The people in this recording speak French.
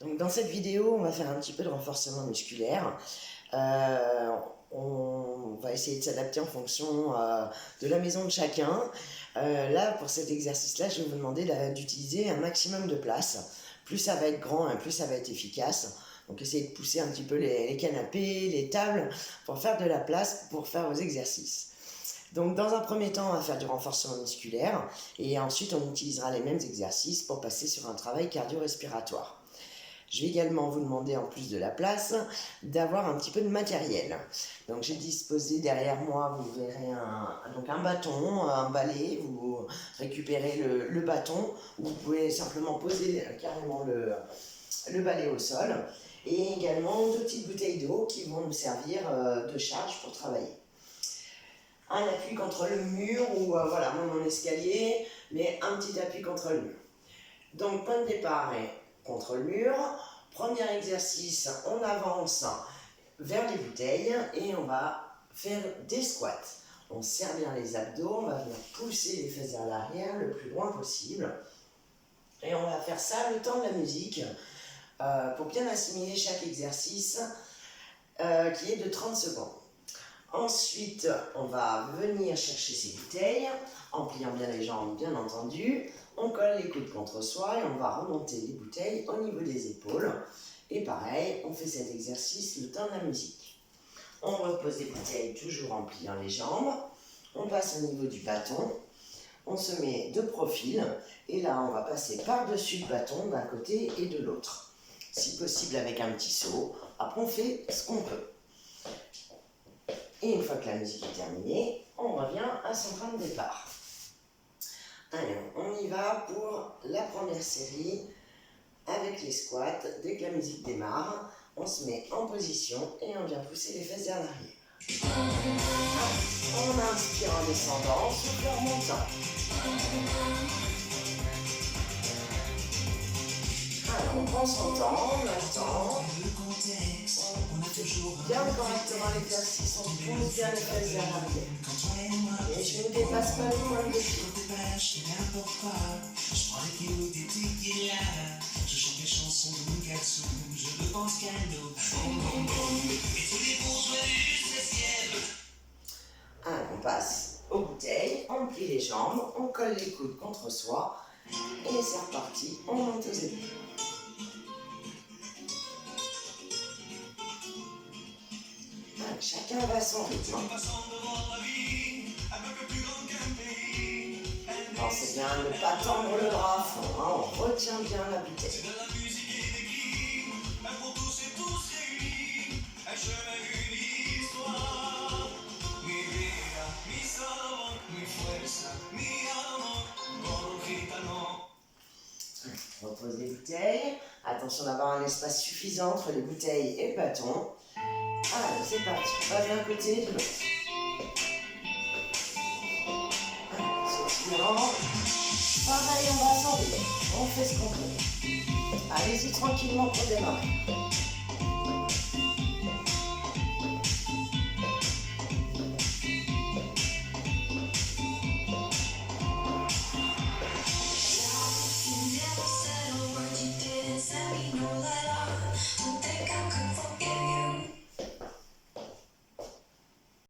Donc dans cette vidéo, on va faire un petit peu de renforcement musculaire. On va essayer de s'adapter en fonction de la maison de chacun. Là, pour cet exercice-là, je vais vous demander d'utiliser un maximum de place. Plus ça va être grand, plus ça va être efficace. Donc essayez de pousser un petit peu les canapés, les tables, pour faire de la place pour faire vos exercices. Donc dans un premier temps, on va faire du renforcement musculaire et ensuite on utilisera les mêmes exercices pour passer sur un travail cardio-respiratoire. Je vais également vous demander, en plus de la place, d'avoir un petit peu de matériel. Donc j'ai disposé derrière moi, vous verrez un bâton, un balai, vous récupérez le bâton, ou vous pouvez simplement poser carrément le balai au sol, et également 2 petites bouteilles d'eau qui vont nous servir de charge pour travailler. Un appui contre le mur, ou voilà, mon escalier, mais un petit appui contre le mur. Donc point de départ est contre le mur. Premier exercice, on avance vers les bouteilles et on va faire des squats. On serre bien les abdos, on va venir pousser les fesses vers l'arrière le plus loin possible. Et on va faire ça le temps de la musique pour bien assimiler chaque exercice qui est de 30 secondes. Ensuite, on va venir chercher ces bouteilles, en pliant bien les jambes, bien entendu. On colle les coudes contre soi et on va remonter les bouteilles au niveau des épaules. Et pareil, on fait cet exercice le temps de la musique. On repose les bouteilles toujours en pliant les jambes. On passe au niveau du bâton. On se met de profil. Et là, on va passer par-dessus le bâton d'un côté et de l'autre. Si possible avec un petit saut. Après, on fait ce qu'on peut. Et une fois que la musique est terminée, on revient à son point de départ. Allez, on y va pour la première série avec les squats. Dès que la musique démarre, on se met en position et on vient pousser les fesses vers l'arrière. On inspire en descendant, souffle en montant. Alors, on prend son temps, on attend. On bien correctement l'exercice, on pousse bien les fesses vers l'arrière. Et je ne dépasse pas le point de pied. Je prends les kilos des tequila. Je chante des chansons de Mugatsu. Je ne pense qu'à l'eau. Et tous les bourgeois du 16e. Alors, on passe aux bouteilles, on plie les jambes, on colle les coudes contre soi. Et c'est reparti, on monte aux épaules. Chacun va à son rythme. Pensez bien à ne pas tendre le bras à fond, on retient bien la bouteille. Repose les bouteilles. Attention d'avoir un espace suffisant entre les bouteilles et le bâton. Allez, c'est parti. On va d'un côté et de l'autre. Souriant. Pareil, on va s'enlever. On fait ce qu'on peut. Allez-y tranquillement pour démarrer.